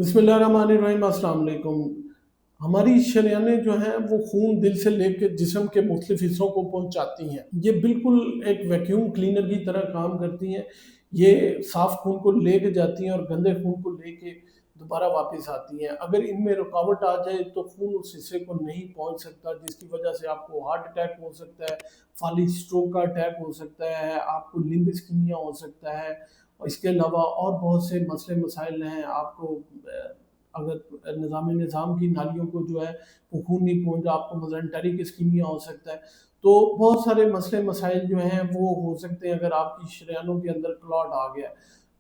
बिस्मिल्लाहिर्रहमानिर्रहीम, अस्सलाम वालेकुम। हमारी शरेयानें जो हैं वो खून दिल से लेके जिस्म के मुख्तलिफ हिस्सों को पहुंचाती हैं। ये बिल्कुल एक वैक्यूम क्लीनर की तरह काम करती हैं। ये साफ खून को लेके जाती हैं और गंदे खून को लेके दोबारा वापस आती हैं। अगर इनमें रुकावट आ जाए तो खून उस हिस्से को नहीं पहुंच सकता, जिसकी वजह से आपको हार्ट अटैक हो सकता है, फाली स्ट्रोक का अटैक हो सकता है, आपको लिम्फ इस्कीमिया हो सकता है। और इसके अलावा और बहुत से मसले मसाइल हैं। आपको अगर निज़ाम की नालियों को जो है वो खून नहीं पहुंच रहा, आपको मजेंटेरिक इस्कीमिया हो सकता है। तो बहुत सारे मसले मसाइल जो हैं वो हो सकते हैं अगर आपकी शरेयानों के अंदर क्लॉट आ गया।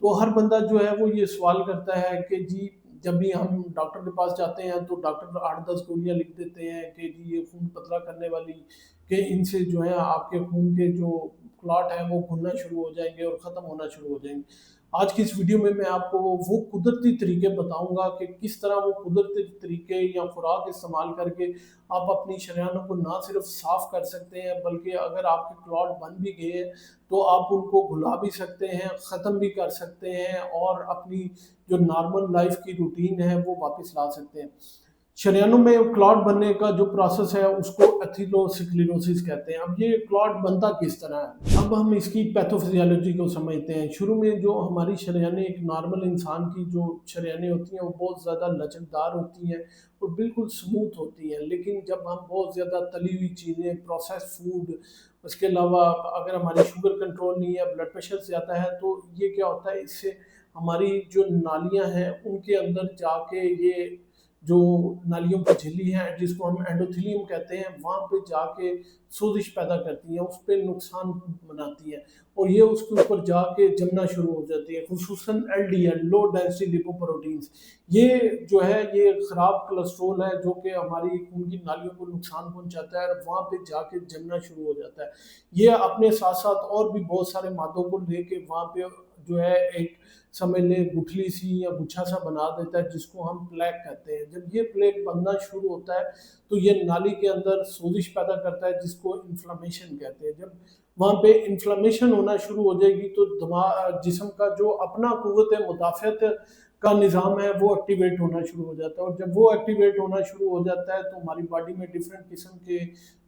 तो हर बंदा जो है वो ये सवाल करता है कि जी, जब भी हम डॉक्टर के पास जाते हैं तो डॉक्टर 8-10 गोलियां लिख देते हैं कि जी ये खून पतला करने वाली, कि इनसे जो है आपके खून के जो क्लॉट है वो खुलना शुरू हो जाएंगे और ख़त्म होना शुरू हो जाएंगे। आज की इस वीडियो में मैं आपको वो कुदरती तरीके बताऊंगा कि किस तरह वो कुदरती तरीके या खुराक इस्तेमाल करके आप अपनी शरेयानों को ना सिर्फ साफ कर सकते हैं, बल्कि अगर आपके क्लॉट बन भी गए हैं तो आप उनको घुला भी सकते हैं, ख़त्म भी कर सकते हैं और अपनी जो नॉर्मल लाइफ की रूटीन है वो वापस ला सकते हैं। शरेयानों में क्लॉट बनने का जो प्रोसेस है उसको एथेरोस्क्लेरोसिस कहते हैं। अब ये क्लॉट बनता किस तरह है, अब हम इसकी पैथोफिजियोलॉजी को समझते हैं। शुरू में जो हमारी शरेयानें, एक नॉर्मल इंसान की जो शरेयानें होती हैं वो बहुत ज़्यादा लचकदार होती हैं और बिल्कुल स्मूथ होती हैं। लेकिन जब हम बहुत ज़्यादा तली हुई चीज़ें, प्रोसेस फूड, उसके अलावा अगर हमारी शुगर कंट्रोल नहीं है, ब्लड प्रेशर ज़्यादा है, तो ये क्या होता है, इससे हमारी जो नालियाँ हैं उनके अंदर जाके ये जो नालियों की झिल्ली है जिसको हम एंडोथेलियम कहते हैं, वहाँ पे जाके सोजिश पैदा करती हैं, उस पर नुकसान बनाती हैं और ये उसके ऊपर जाके जमना शुरू हो जाती है। खुसूसन एलडीएल, लो डेंसिटी लिपोप्रोटीन्स, ये जो है ये ख़राब कोलेस्ट्रॉल है जो कि हमारी खून की नालियों को नुकसान पहुंचाता है और वहाँ पे जाके जमना शुरू हो जाता है। ये अपने साथ साथ और भी बहुत सारे मादों को लेके वहाँ पे जो है एक समझ लें गुठली सी या गुच्छा सा बना देता है, जिसको हम प्लेक कहते हैं। जब ये प्लेक बनना शुरू होता है तो ये नाली के अंदर सोजिश पैदा करता है, जिसको इन्फ्लामेशन कहते हैं। जब वहाँ पे इन्फ्लामेशन होना शुरू हो जाएगी तो दिमाग, जिस्म का जो अपना कुव्वत मुदाफ़अत का निज़ाम है वो एक्टिवेट होना शुरू हो जाता है और जब वो एक्टिवेट होना शुरू हो जाता है तो हमारी बॉडी में डिफरेंट किस्म के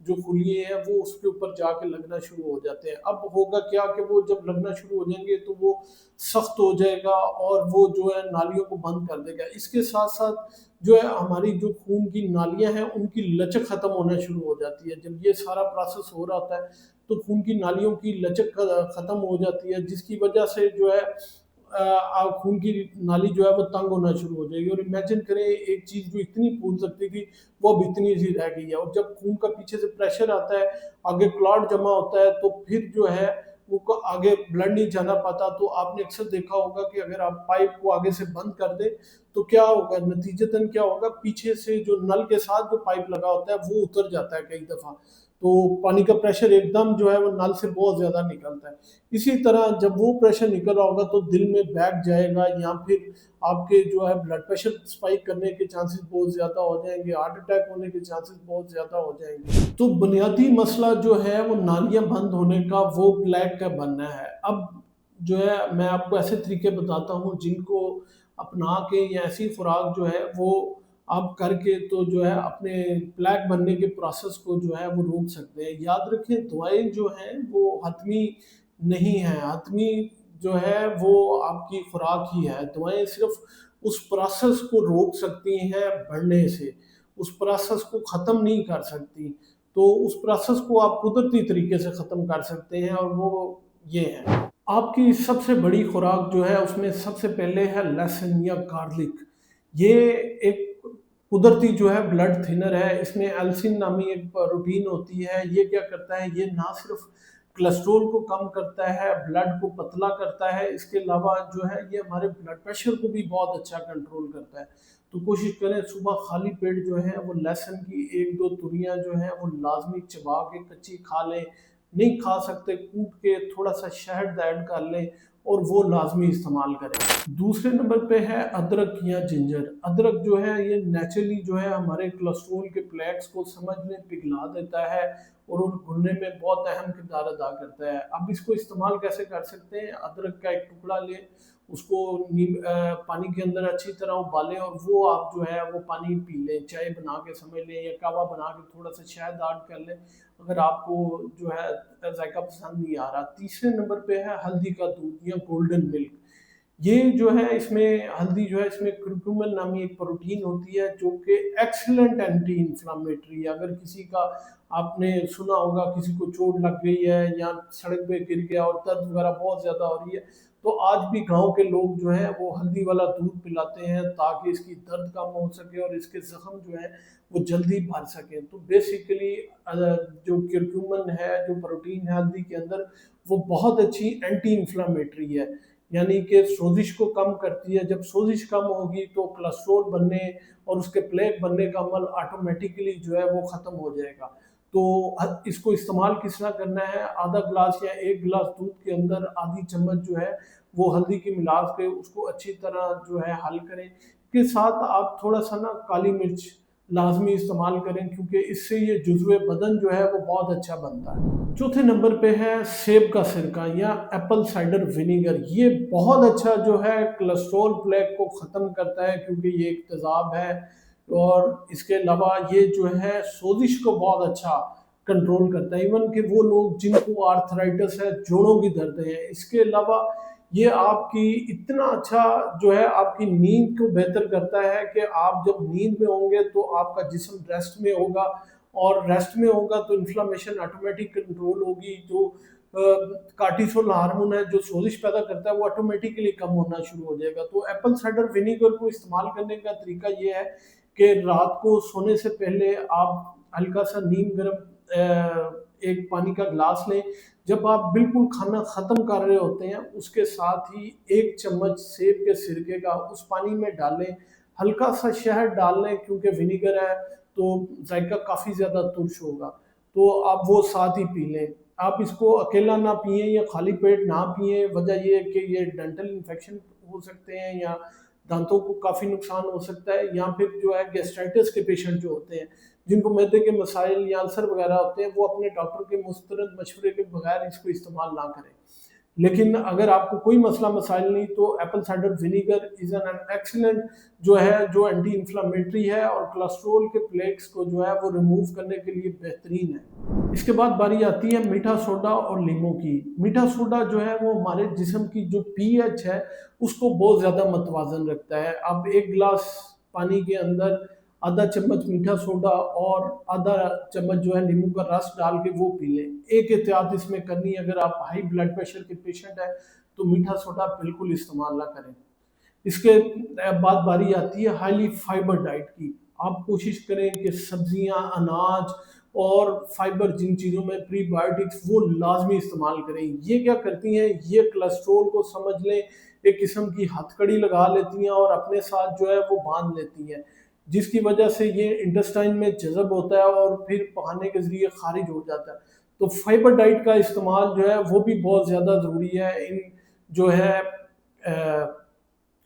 जो खुलिये हैं वो उसके ऊपर जाके लगना शुरू हो जाते हैं। अब होगा क्या कि वो जब लगना शुरू हो जाएंगे तो वो सख्त हो जाएगा और वो जो है नालियों को बंद कर देगा। इसके साथ साथ जो है हमारी जो खून की नालियां हैं उनकी लचक खत्म होना शुरू हो जाती है। जब ये सारा प्रोसेस हो रहा होता है तो खून की नालियों की लचक खत्म हो जाती है, जिसकी वजह से जो है खून की नाली जो है वो तंग होना शुरू हो जाएगी। और इमेजिन करें, एक चीज़ जो इतनी फूल सकती थी वो अब इतनी सी रह गई है और जब खून का पीछे से प्रेशर आता है, आगे क्लॉट जमा होता है, तो फिर जो है वो आगे ब्लड नहीं जाना पाता। तो आपने अक्सर देखा होगा कि अगर आप पाइप को आगे से बंद कर दें तो क्या होगा, नतीजतन क्या होगा, पीछे से जो नल के साथ जो पाइप लगा होता है वो उतर जाता है कई दफ़ा। तो पानी का प्रेशर एकदम जो है वो नल से बहुत ज़्यादा निकलता है। इसी तरह जब वो प्रेशर निकल रहा होगा तो दिल में बैठ जाएगा या फिर आपके जो है ब्लड प्रेशर स्पाइक करने के चांसेस बहुत ज़्यादा हो जाएंगे, हार्ट अटैक होने के चांसेस बहुत ज़्यादा हो जाएंगे। तो बुनियादी मसला जो है वो नालियाँ बंद होने का, वो प्लेग का बनना है। अब जो है मैं आपको ऐसे तरीके बताता हूँ जिनको अपना के या ऐसी खुराक जो है वो आप करके तो जो है अपने प्लेग बनने के प्रोसेस को जो है वो रोक सकते हैं। याद रखें, दवाएं जो हैं वो हतमी नहीं है। हतमी जो है वो आपकी खुराक ही है। दवाएं सिर्फ उस प्रोसेस को रोक सकती हैं बढ़ने से, उस प्रोसेस को ख़त्म नहीं कर सकती। तो उस प्रोसेस को आप कुदरती तरीके से ख़त्म कर सकते हैं और वो ये है। आपकी सबसे बड़ी खुराक जो है उसमें सबसे पहले है लहसुन या गार्लिक। ये एक कुदरती जो है ब्लड थिनर है। इसमें एल्सिन नामी एक प्रोटीन होती है। ये क्या करता है, ये ना सिर्फ कोलेस्ट्रॉल को कम करता है, ब्लड को पतला करता है, इसके अलावा जो है ये हमारे ब्लड प्रेशर को भी बहुत अच्छा कंट्रोल करता है। तो कोशिश करें सुबह खाली पेट जो है वो लहसुन की 1-2 तुरियां जो है वो लाजमी चबा के कच्ची खा लें। नहीं खा सकते, कूट के थोड़ा सा शहद ऐड कर लें और वो लाजमी इस्तेमाल करें। दूसरे नंबर पे है अदरक या जिंजर। अदरक जो है ये नेचुरली जो है हमारे कोलेस्ट्रॉल के प्लेक्स को समझ लें पिघला देता है और उन घुलने में बहुत अहम किरदार अदा करता है। अब इसको इस्तेमाल कैसे कर सकते हैं? अदरक का एक टुकड़ा लें, उसको पानी के अंदर अच्छी तरह उबालें और वो आप जो है वो पानी पी लें, चाय बना के समझ लें या कहवा बना के थोड़ा सा शहद ऐड कर लें, अगर आपको जो है जायका पसंद नहीं आ रहा। तीसरे नंबर पे है हल्दी का दूध या गोल्डन मिल्क। ये जो है इसमें हल्दी जो है इसमें कुरकुमिन नामी एक प्रोटीन होती है जो कि एक्सीलेंट एंटी इंफ्लामेटरी है। अगर किसी का आपने सुना होगा किसी को चोट लग गई है या सड़क पे गिर गया और दर्द वगैरह बहुत ज़्यादा हो रही है, तो आज भी गांव के लोग जो है वो हल्दी वाला दूध पिलाते हैं ताकि इसकी दर्द कम हो सके और इसके जख्म जो है वो जल्दी भर सके। तो बेसिकली जो क्यूरक्यूमिन है, जो प्रोटीन है हल्दी के अंदर, वो बहुत अच्छी एंटी इंफ्लामेटरी है, यानी कि सोजिश को कम करती है। जब सोजिश कम होगी तो कोलेस्ट्रॉल बनने और उसके प्लेक बनने का अमल ऑटोमेटिकली जो है वो ख़त्म हो जाएगा। तो इसको इस्तेमाल किस तरह करना है? आधा गिलास या एक गिलास दूध के अंदर आधी चम्मच जो है वो हल्दी की मिला के उसको अच्छी तरह जो है हल करें। के साथ आप थोड़ा सा ना काली मिर्च लाजमी इस्तेमाल करें क्योंकि इससे ये जुज़्वे बदन जो है वो बहुत अच्छा बनता है। चौथे नंबर पे है सेब का सिरका या एप्पल साइडर विनीगर। ये बहुत अच्छा जो है कोलेस्ट्रॉल प्लेक को ख़त्म करता है क्योंकि ये एक तेज़ाब है, और इसके अलावा ये जो है सोजिश को बहुत अच्छा कंट्रोल करता है। इवन कि वो लोग जिनको आर्थराइटिस है, जोड़ों की दर्द है, इसके अलावा ये आपकी इतना अच्छा जो है आपकी नींद को बेहतर करता है कि आप जब नींद में होंगे तो आपका जिस्म रेस्ट में होगा, और रेस्ट में होगा तो इन्फ्लामेशन ऑटोमेटिक कंट्रोल होगी। जो कार्टिसोल हार्मोन है जो सोजिश पैदा करता है वो ऑटोमेटिकली कम होना शुरू हो जाएगा। तो एप्पल साइडर विनीगर को इस्तेमाल करने का तरीका ये है कि रात को सोने से पहले आप हल्का सा नीम गर्म एक पानी का गिलास लें। जब आप बिल्कुल खाना ख़त्म कर रहे होते हैं उसके साथ ही एक चम्मच सेब के सिरके का उस पानी में डालें, हल्का सा शहद डाल लें क्योंकि विनीगर है तो जायका काफ़ी ज़्यादा तुर्श होगा, तो आप वो साथ ही पी लें। आप इसको अकेला ना पिएं या खाली पेट ना पिएं। वजह ये है कि ये डेंटल इन्फेक्शन हो सकते हैं या दांतों को काफ़ी नुकसान हो सकता है, या फिर जो है गैस्ट्राइटिस के पेशेंट जो होते हैं जिनको मैदे के मसाइल या अल्सर वगैरह होते हैं वो अपने डॉक्टर के मुस्तरद मशवरे के बगैर इसको इस्तेमाल ना करें। लेकिन अगर आपको कोई मसला मसाइल नहीं तो Apple cider vinegar is an excellent जो है जो एंटी इंफ्लामेटरी है और कोलेस्ट्रॉल के प्लेक्स को जो है वो रिमूव करने के लिए बेहतरीन है। इसके बाद बारी आती है मीठा सोडा और नींबू की। मीठा सोडा जो है वो हमारे जिस्म की जो पीएच है उसको बहुत ज़्यादा मतवाजन रखता है। आप एक गिलास पानी के अंदर आधा चम्मच मीठा सोडा और आधा चम्मच जो है नींबू का रस डाल के वो पी लें। एक एहतियात इसमें करनी है, अगर आप हाई ब्लड प्रेशर के पेशेंट हैं तो मीठा सोडा बिल्कुल इस्तेमाल ना करें। इसके बाद बारी आती है हाईली फाइबर डाइट की। आप कोशिश करें कि सब्जियां, अनाज और फाइबर जिन चीज़ों में प्रीबायोटिक्स वो लाजमी इस्तेमाल करें। ये क्या करती हैं, ये कोलेस्ट्रॉल को समझ लें एक किस्म की हथकड़ी लगा लेती हैं और अपने साथ जो है वो बांध लेती हैं, जिसकी वजह से ये इंटेस्टाइन में जज़ब होता है और फिर पखाने के ज़रिए खारिज हो जाता है। तो फाइबर डाइट का इस्तेमाल जो है वो भी बहुत ज़्यादा ज़रूरी है इन जो है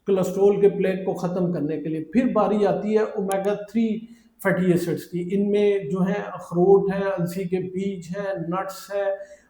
कोलेस्ट्रॉल के प्लेग को ख़त्म करने के लिए। फिर बारी आती है ओमेगा 3 फैटी एसिड्स की। इनमें जो है अखरोट है, अलसी के बीज हैं, नट्स है,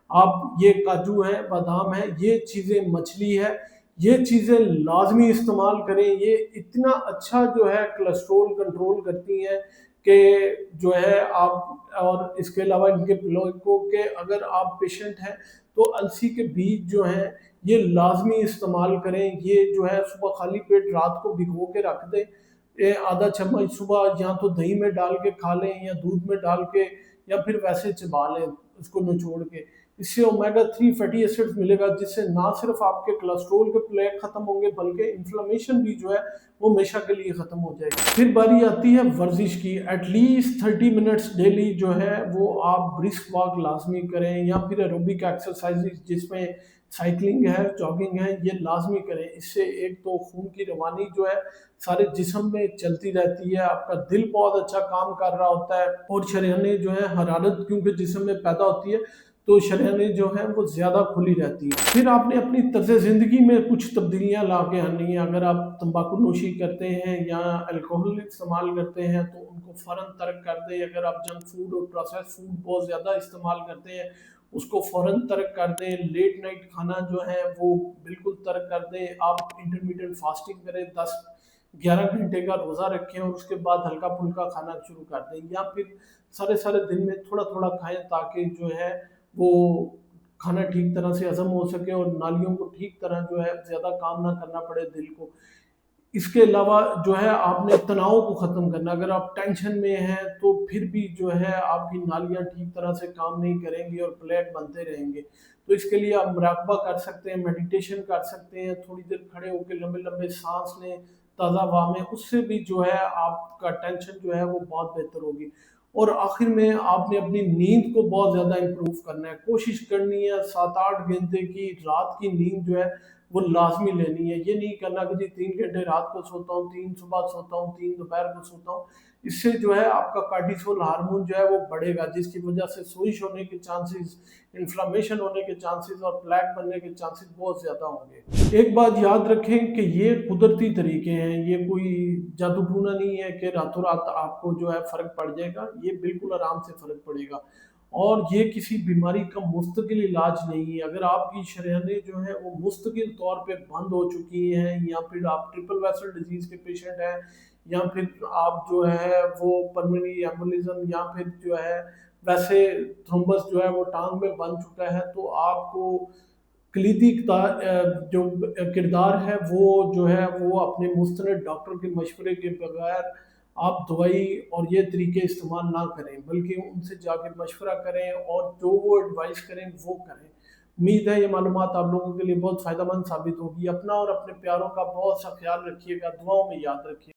आप ये काजू हैं, बादाम है, ये चीज़ें, मछली है, ये चीज़ें लाजमी इस्तेमाल करें। ये इतना अच्छा जो है कोलेस्ट्रॉल कंट्रोल करती हैं कि जो है आप, और इसके अलावा इनके को के अगर आप पेशेंट हैं तो अलसी के बीज जो हैं ये लाजमी इस्तेमाल करें। ये जो है सुबह खाली पेट रात को भिगो के रख दें, आधा चम्मच सुबह या तो दही में डाल के खा लें या दूध में डाल के या फिर वैसे चबा लें उसको निचोड़ के। इससे ओमेगा 3 फैटी एसिड्स मिलेगा जिससे ना सिर्फ आपके कोलेस्ट्रॉल के प्लेग खत्म होंगे बल्कि इन्फ्लेमेशन भी जो है वो हमेशा के लिए खत्म हो जाएगी। फिर बारी आती है वर्जिश की। एटलीस्ट 30 मिनट्स डेली जो है वो आप ब्रिस्क वॉक लाजमी करें या फिर एरोबिक एक्सरसाइज जिसमें साइकिलिंग है, जॉगिंग है, ये लाजमी करें। इससे एक तो खून की रवानी जो है सारे जिस्म में चलती रहती है, आपका दिल बहुत अच्छा काम कर रहा होता है और शरीयाने जो है हरारत क्योंकि जिस्म में पैदा होती है तो शरेयानें जो हैं वो ज़्यादा खुली रहती हैं। फिर आपने अपनी तर्ज़ ज़िंदगी में कुछ तब्दीलियाँ ला के आनी है। अगर आप तंबाकू नोशी करते हैं या अल्कोहल इस्तेमाल करते हैं तो उनको फ़ौरन तर्क कर दें। अगर आप जंक फूड और प्रोसेस्ड फूड बहुत ज़्यादा इस्तेमाल करते हैं, उसको फ़ौरन तर्क कर दें। लेट नाइट खाना जो है वो बिल्कुल तर्क कर दें। आप इंटरमिटेंट फास्टिंग करें, 10-11 घंटे का रोज़ा रखें और उसके बाद हल्का-फुल्का खाना शुरू कर दें, या फिर सारे-सारे दिन में थोड़ा-थोड़ा खाएँ ताकि जो है वो खाना ठीक तरह से हज़म हो सके और नालियों को ठीक तरह जो है ज़्यादा काम ना करना पड़े दिल को। इसके अलावा जो है आपने तनाव को ख़त्म करना है। अगर आप टेंशन में हैं तो फिर भी जो है आपकी नालियाँ ठीक तरह से काम नहीं करेंगी और प्लेग बनते रहेंगे। तो इसके लिए आप मुराक़बा कर सकते हैं, मेडिटेशन कर सकते हैं, थोड़ी देर खड़े होके लंबे-लंबे साँस लें, ताज़ा हवा में, उससे भी जो है आपका टेंशन जो है वो बहुत बेहतर होगी। और आखिर में आपने अपनी नींद को बहुत ज़्यादा इम्प्रूव करना है। कोशिश करनी है 7-8 घंटे की रात की नींद जो है वो लाज़मी लेनी है। ये नहीं करना कि जी 3 घंटे रात को सोता हूँ, 3 सुबह सोता हूँ, 3 दोपहर को सोता हूँ। इससे जो है आपका कार्टिसोल हार्मोन जो है वो बढ़ेगा, जिसकी वजह से सोइश होने के चांसेस, इन्फ्लेमेशन होने के चांसेस और प्लेग बनने के चांसेस बहुत ज़्यादा होंगे। एक बात याद रखें कि ये कुदरती तरीके हैं, ये कोई जादू-टूना नहीं है कि रातों-रात आपको जो है फ़र्क पड़ जाएगा। ये बिल्कुल आराम से फ़र्क पड़ेगा। और ये किसी बीमारी का मुस्तकिल इलाज नहीं है। अगर आपकी शरेयानें जो हैं वो मुस्तकिल तौर पे बंद हो चुकी हैं, या फिर आप ट्रिपल वेसल डिजीज़ के पेशेंट हैं, या फिर आप जो है वो पल्मोनरी एम्बोलिज़्म, या फिर जो है वैसे थ्रोम्बस जो है वो टाँग में बन चुका है, तो आपको कलीदी जो किरदार है वो जो है वो अपने मुस्तनद डॉक्टर के मशवरे के बगैर आप दवाई और ये तरीके इस्तेमाल ना करें, बल्कि उनसे जाके मशवरा करें और जो वो एडवाइस करें वो करें। उम्मीद है ये मालूमात आप लोगों के लिए बहुत फ़ायदेमंद साबित होगी। अपना और अपने प्यारों का बहुत सा ख्याल रखिएगा, दुआओं में याद रखिए।